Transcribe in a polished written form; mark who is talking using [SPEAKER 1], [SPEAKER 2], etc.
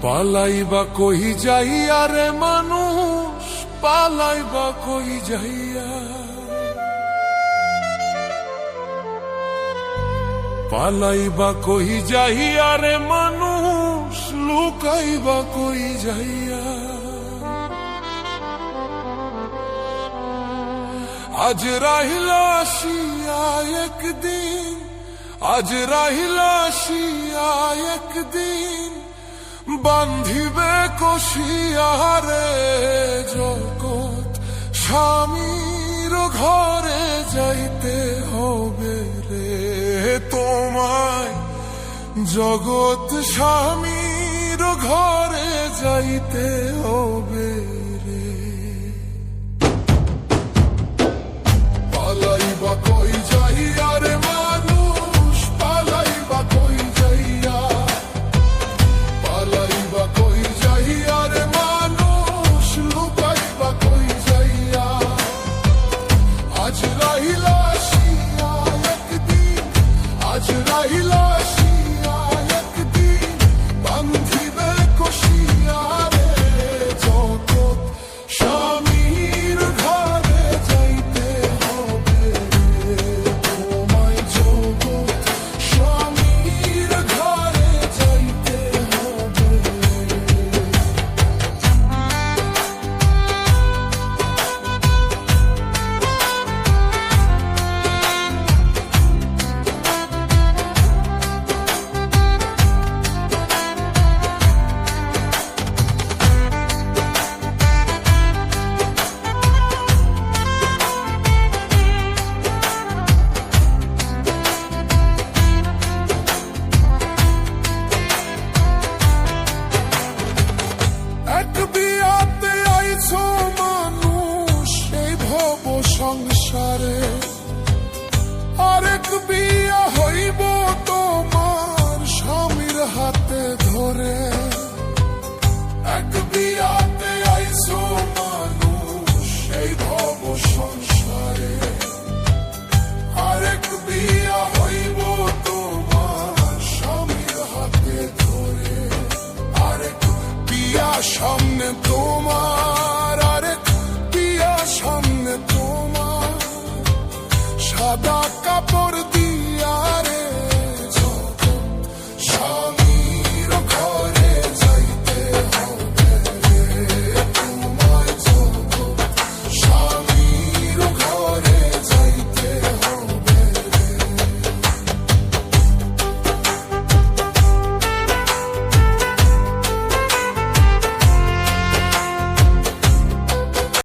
[SPEAKER 1] পালাইবা কই যাইয়া রে মানুষ, পালাইবা কই যাইয়া, পালাইবা কই যাইয়া রে মানুষ, লুকাইবা কই যাইয়া। আজ রাহিলা আসিয়া একদিন, আজ রাহিলা আসিয়া একদিন, বান্ধিবে কষিয়ারে জগৎ স্বামীর ঘরে যাইতে হবে রে তোমায়, জগৎ স্বামীর ঘরে যাইতে হবে রে। পালাইবা কই যাইয়া রে মানুষ, পালাইবা কই যাইয়া, পালাইবা কই যাইয়া রে মানুষ, লুকাইবা কই যাইয়া। আজ রাহিলা আসিয়া একদিন, আজ রাহিলা আসিয়া একদিন, বান্ধিবে কষিয়া রে জগৎ স্বামীর ঘরে যাইতে হবে রে তোমায়, জগৎ স্বামীর ঘরে যাইতে হবে। এক বিয়াতে আইছো মানুষ এই ভব সংসারে, আরেক বিয়া হইব তোমার স্বামীর হাতে ধরে। এক বিয়াতে আইছো মানুষ এই ভব সংসারে, আরেক বিয়া হইব তোমার স্বামীর হাতে ধরে। আরেক বিয়া সামনে তোমার, আরেক বিয়া সামনে তোমার, সাদা কাপড়